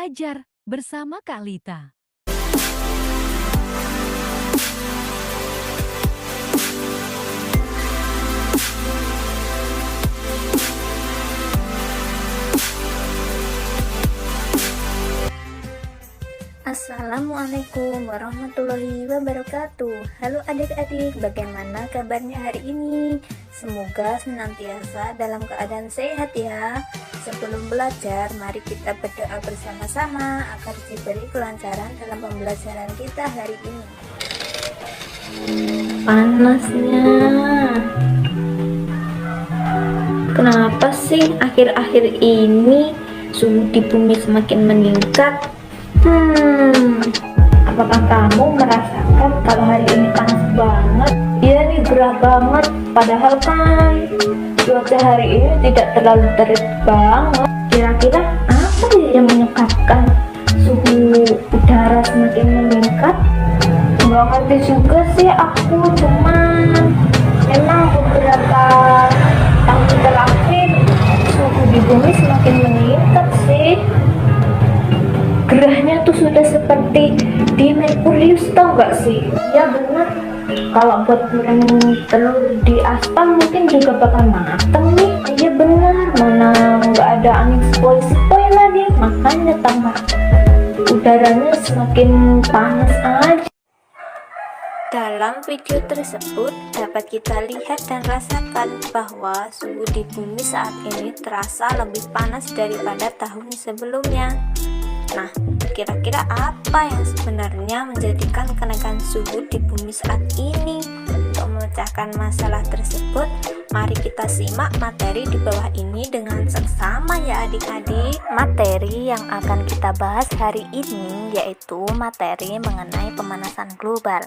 Belajar bersama Kak Lita. Assalamualaikum warahmatullahi wabarakatuh. Halo adik-adik, bagaimana kabarnya hari ini? Semoga senantiasa dalam keadaan sehat ya. Sebelum belajar, mari kita berdoa bersama-sama agar diberi kelancaran dalam pembelajaran kita hari ini. Panasnya. Kenapa sih akhir-akhir ini suhu di bumi semakin meningkat? Apakah kamu merasakan kalau hari ini panas banget? Iya nih, gerah banget. Padahal kan cuaca hari ini tidak terlalu terik banget. Kira-kira apa ya yang menyebabkan suhu udara semakin meningkat? Nggak ngerti juga sih aku, cuman memang beberapa tahun terakhir suhu di bumi semakin meningkat sih. Gerahnya tuh sudah seperti di Merkurius, tau gak sih? Ya bener, kalau buat goreng telur di aspal mungkin juga bakal mateng nih. Iya bener, mana nggak ada angin sepoi-sepoi lagi, makanya tambah udaranya semakin panas aja. Dalam video tersebut dapat kita lihat dan rasakan bahwa suhu di bumi saat ini terasa lebih panas daripada tahun sebelumnya. Nah, kira-kira apa yang sebenarnya menjadikan kenaikan suhu di bumi saat ini? Untuk memecahkan masalah tersebut, mari kita simak materi di bawah ini dengan seksama ya adik-adik. Materi yang akan kita bahas hari ini yaitu materi mengenai pemanasan global.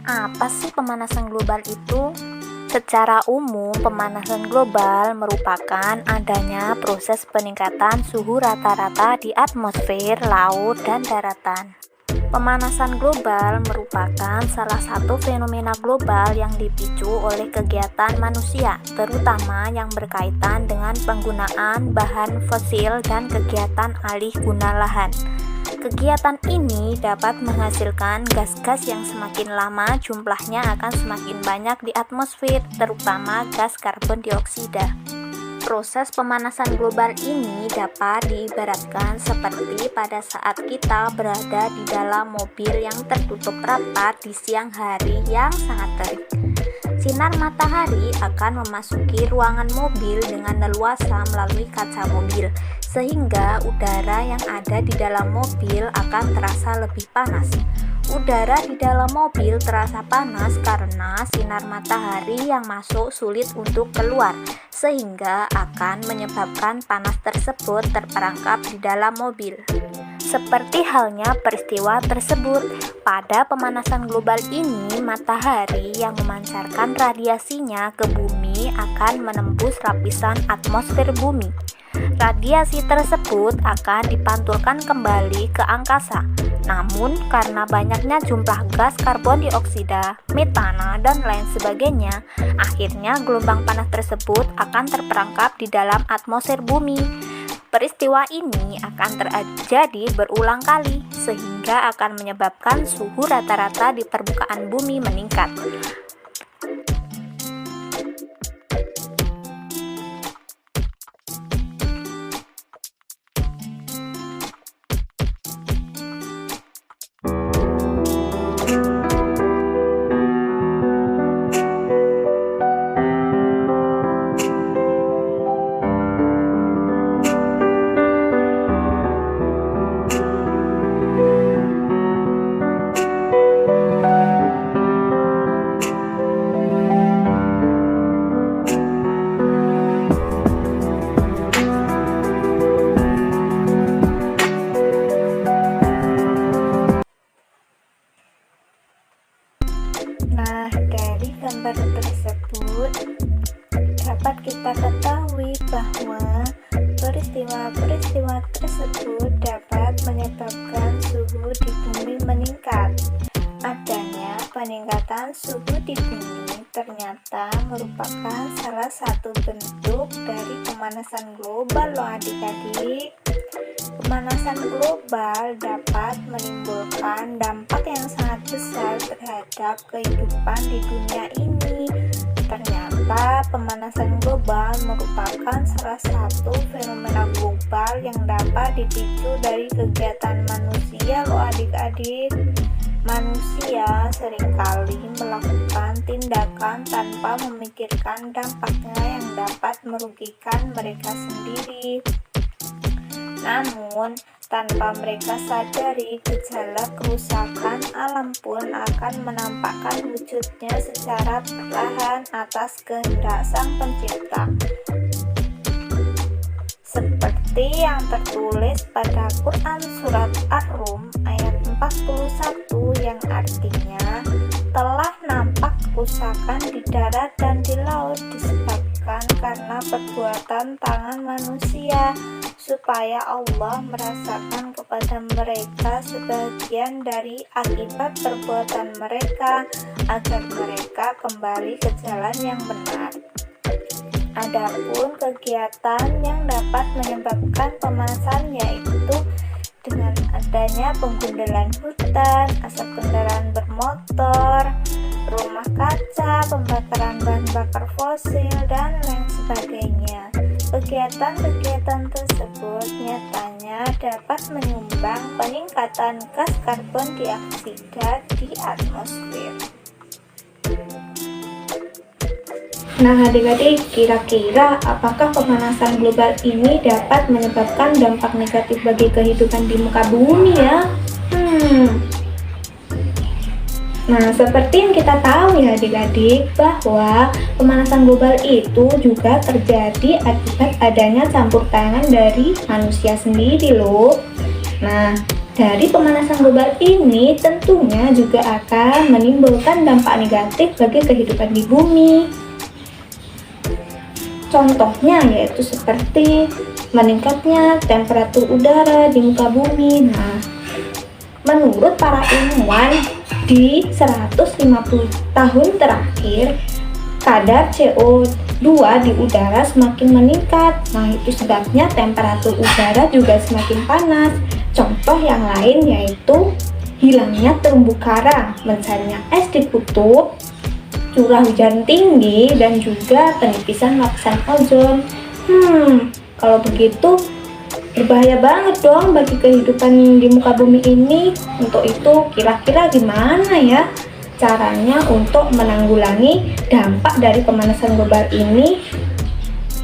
Apa sih pemanasan global itu? Secara umum, pemanasan global merupakan adanya proses peningkatan suhu rata-rata di atmosfer, laut, dan daratan. Pemanasan global merupakan salah satu fenomena global yang dipicu oleh kegiatan manusia, terutama yang berkaitan dengan penggunaan bahan fosil dan kegiatan alih guna lahan. Kegiatan ini dapat menghasilkan gas-gas yang semakin lama jumlahnya akan semakin banyak di atmosfer, terutama gas karbon dioksida. Proses pemanasan global ini dapat diibaratkan seperti pada saat kita berada di dalam mobil yang tertutup rapat di siang hari yang sangat terik. Sinar matahari akan memasuki ruangan mobil dengan leluasa melalui kaca mobil, sehingga udara yang ada di dalam mobil akan terasa lebih panas. Udara di dalam mobil terasa panas karena sinar matahari yang masuk sulit untuk keluar, sehingga akan menyebabkan panas tersebut terperangkap di dalam mobil. Seperti halnya peristiwa tersebut, pada pemanasan global ini, matahari yang memancarkan radiasinya ke bumi akan menembus lapisan atmosfer bumi. Radiasi tersebut akan dipantulkan kembali ke angkasa. Namun, karena banyaknya jumlah gas karbon dioksida, metana, dan lain sebagainya, akhirnya gelombang panas tersebut akan terperangkap di dalam atmosfer bumi. Peristiwa ini akan terjadi berulang kali, sehingga akan menyebabkan suhu rata-rata di permukaan bumi meningkat. Nah, dari gambar tersebut dapat kita ketahui bahwa peristiwa-peristiwa tersebut dapat menyebabkan suhu di bumi meningkat. Adanya peningkatan suhu di bumi ternyata merupakan salah satu bentuk dari pemanasan global loh adik-adik. Pemanasan global dapat menimbulkan dampak yang sangat besar terhadap kehidupan di dunia ini. Ternyata pemanasan global merupakan salah satu fenomena global yang dapat dipicu dari kegiatan manusia loh adik-adik. Manusia seringkali melakukan tindakan tanpa memikirkan dampaknya yang dapat merugikan mereka sendiri. Namun, tanpa mereka sadari, gejala kerusakan alam pun akan menampakkan wujudnya secara perlahan atas kehendak Sang Pencipta. Seperti yang tertulis pada Quran Surat Ar-Rum ayat 41 yang artinya, telah nampak kerusakan di darat dan di laut disebabkan karena perbuatan tangan manusia, supaya Allah merasakan kepada mereka sebagian dari akibat perbuatan mereka, agar mereka kembali ke jalan yang benar. Adapun kegiatan yang dapat menyebabkan pemanasan yaitu dengan adanya penggundulan hutan, asap kendaraan bermotor, rumah kaca, pembakaran bahan bakar fosil, dan lain sebagainya. Kegiatan-kegiatan tersebut nyatanya dapat menyumbang peningkatan gas karbon dioksida di atmosfer. Nah adik-adik, kira-kira apakah pemanasan global ini dapat menyebabkan dampak negatif bagi kehidupan di muka bumi ya? Nah, seperti yang kita tahu ya adik-adik, bahwa pemanasan global itu juga terjadi akibat adanya campur tangan dari manusia sendiri loh. Nah, dari pemanasan global ini tentunya juga akan menimbulkan dampak negatif bagi kehidupan di bumi. Contohnya yaitu seperti meningkatnya temperatur udara di muka bumi. Nah, menurut para ilmuwan, di 150 tahun terakhir, kadar CO2 di udara semakin meningkat. Nah, itu sebabnya temperatur udara juga semakin panas. Contoh yang lain yaitu hilangnya terumbu karang, besarnya es di kutub, curah hujan tinggi, dan juga penipisan lapisan ozon. Kalau begitu berbahaya banget dong bagi kehidupan di muka bumi ini. Untuk itu kira-kira gimana ya caranya untuk menanggulangi dampak dari pemanasan global ini?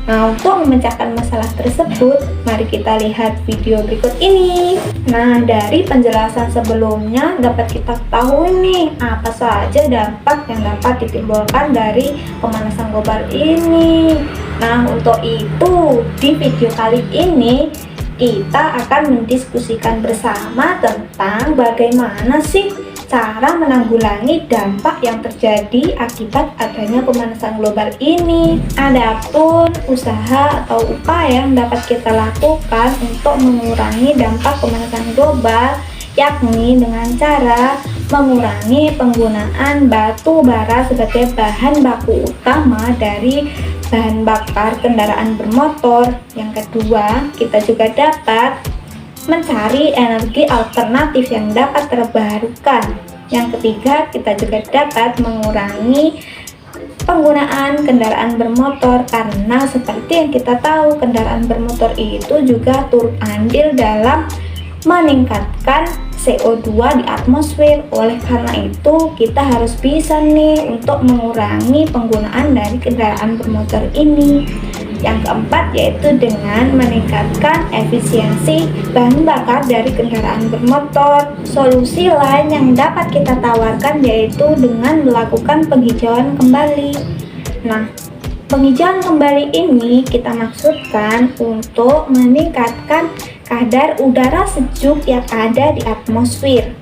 Nah, untuk memecahkan masalah tersebut, mari kita lihat video berikut ini. Nah, dari penjelasan sebelumnya dapat kita ketahui nih apa saja dampak yang dapat ditimbulkan dari pemanasan global ini. Nah, untuk itu di video kali ini kita akan mendiskusikan bersama tentang bagaimana sih cara menanggulangi dampak yang terjadi akibat adanya pemanasan global ini. Adapun usaha atau upaya yang dapat kita lakukan untuk mengurangi dampak pemanasan global, yakni dengan cara mengurangi penggunaan batu bara sebagai bahan baku utama dari bahan bakar kendaraan bermotor. Yang kedua, kita juga dapat mencari energi alternatif yang dapat terbarukan. Yang ketiga, kita juga dapat mengurangi penggunaan kendaraan bermotor, karena seperti yang kita tahu, kendaraan bermotor itu juga turut andil dalam meningkatkan CO2 di atmosfer. Oleh karena itu kita harus bisa nih untuk mengurangi penggunaan dari kendaraan bermotor ini. Yang keempat yaitu dengan meningkatkan efisiensi bahan bakar dari kendaraan bermotor. Solusi lain yang dapat kita tawarkan yaitu dengan melakukan penghijauan kembali. Nah, penghijauan kembali ini kita maksudkan untuk meningkatkan kadar udara sejuk yang ada di atmosfer.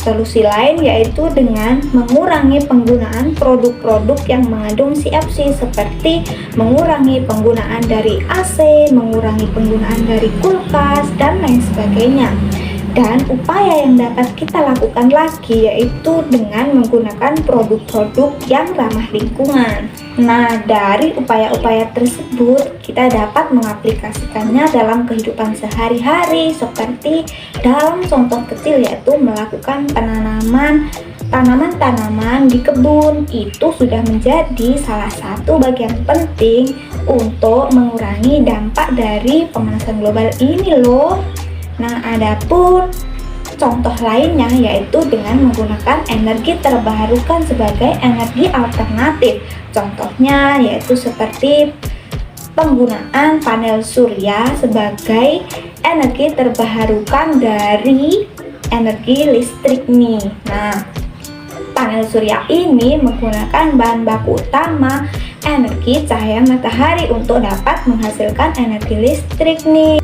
Solusi lain yaitu dengan mengurangi penggunaan produk-produk yang mengandung CFC, seperti mengurangi penggunaan dari AC, mengurangi penggunaan dari kulkas, dan lain sebagainya. Dan upaya yang dapat kita lakukan lagi yaitu dengan menggunakan produk-produk yang ramah lingkungan. Nah, dari upaya-upaya tersebut kita dapat mengaplikasikannya dalam kehidupan sehari-hari, seperti dalam contoh kecil yaitu melakukan penanaman tanaman-tanaman di kebun. Itu sudah menjadi salah satu bagian penting untuk mengurangi dampak dari pemanasan global ini loh. Nah, adapun contoh lainnya yaitu dengan menggunakan energi terbarukan sebagai energi alternatif. Contohnya yaitu seperti penggunaan panel surya sebagai energi terbarukan dari energi listrik nih. Nah, panel surya ini menggunakan bahan baku utama energi cahaya matahari untuk dapat menghasilkan energi listrik nih.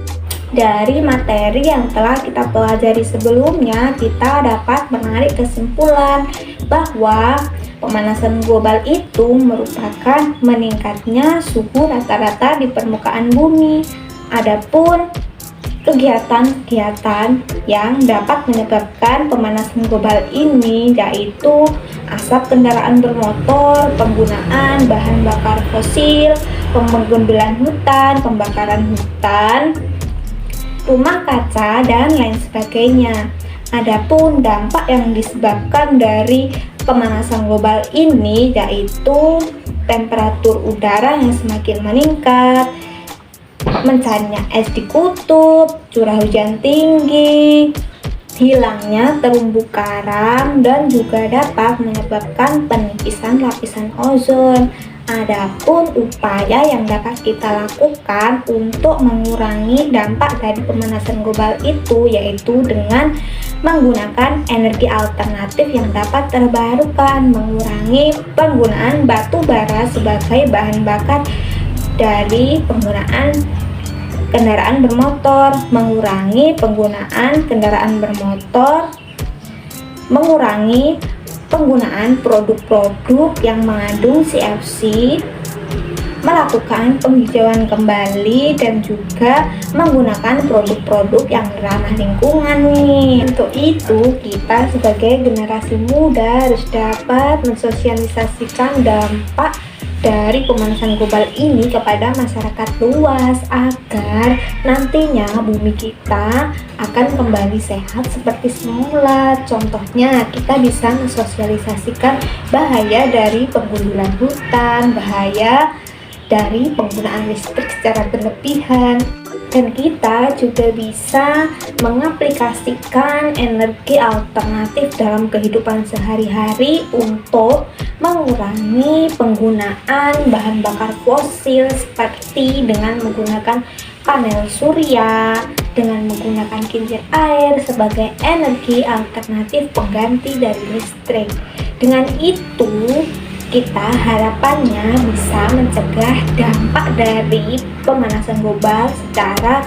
Dari materi yang telah kita pelajari sebelumnya, kita dapat menarik kesimpulan bahwa pemanasan global itu merupakan meningkatnya suhu rata-rata di permukaan bumi. Adapun kegiatan-kegiatan yang dapat menyebabkan pemanasan global ini yaitu asap kendaraan bermotor, penggunaan bahan bakar fosil, penggembelan hutan, pembakaran hutan, rumah kaca, dan lain sebagainya. Adapun dampak yang disebabkan dari pemanasan global ini yaitu temperatur udara yang semakin meningkat, mencairnya es di kutub, curah hujan tinggi, hilangnya terumbu karang, dan juga dapat menyebabkan penipisan lapisan ozon. Adapun upaya yang dapat kita lakukan untuk mengurangi dampak dari pemanasan global itu yaitu dengan menggunakan energi alternatif yang dapat terbarukan, mengurangi penggunaan batu bara sebagai bahan bakar dari penggunaan kendaraan bermotor, mengurangi penggunaan kendaraan bermotor, mengurangi penggunaan produk-produk yang mengandung CFC, melakukan penghijauan kembali, dan juga menggunakan produk-produk yang ramah lingkungan nih. Untuk itu, kita sebagai generasi muda harus dapat mensosialisasikan dampak dari pemanasan global ini kepada masyarakat luas agar nantinya bumi kita akan kembali sehat seperti semula. Contohnya, kita bisa mensosialisasikan bahaya dari penggundulan hutan, bahaya dari penggunaan listrik secara berlebihan, dan kita juga bisa mengaplikasikan energi alternatif dalam kehidupan sehari-hari untuk mengurangi penggunaan bahan bakar fosil seperti dengan menggunakan panel surya, dengan menggunakan kincir air sebagai energi alternatif pengganti dari listrik. Dengan itu, kita harapannya bisa mencegah dampak dari pemanasan global secara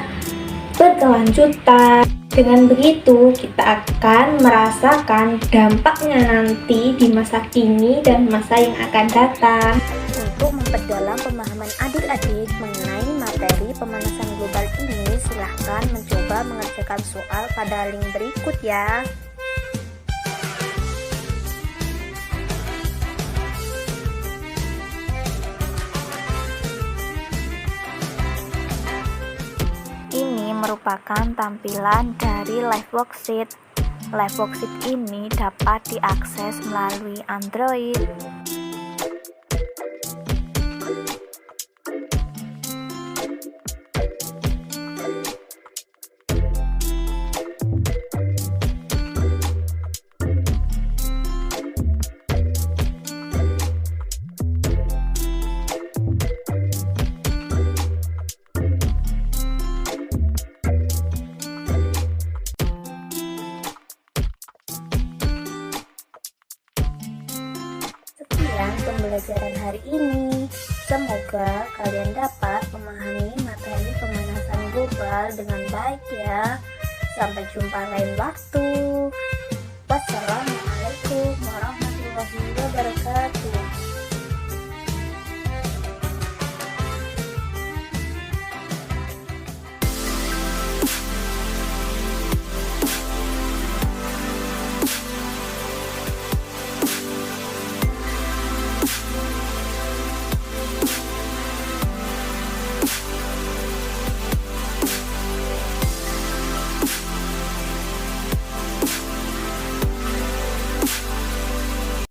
berkelanjutan. Dengan begitu, kita akan merasakan dampaknya nanti di masa kini dan masa yang akan datang. Untuk memperdalam pemahaman adik-adik mengenai materi pemanasan global ini, silahkan mencoba mengerjakan soal pada link berikut ya. Ini merupakan tampilan dari live worksheet. Live worksheet ini dapat diakses melalui Android. Sekian pembelajaran hari ini. Semoga kalian dapat memahami materi pemanasan global dengan baik ya. Sampai jumpa lain waktu.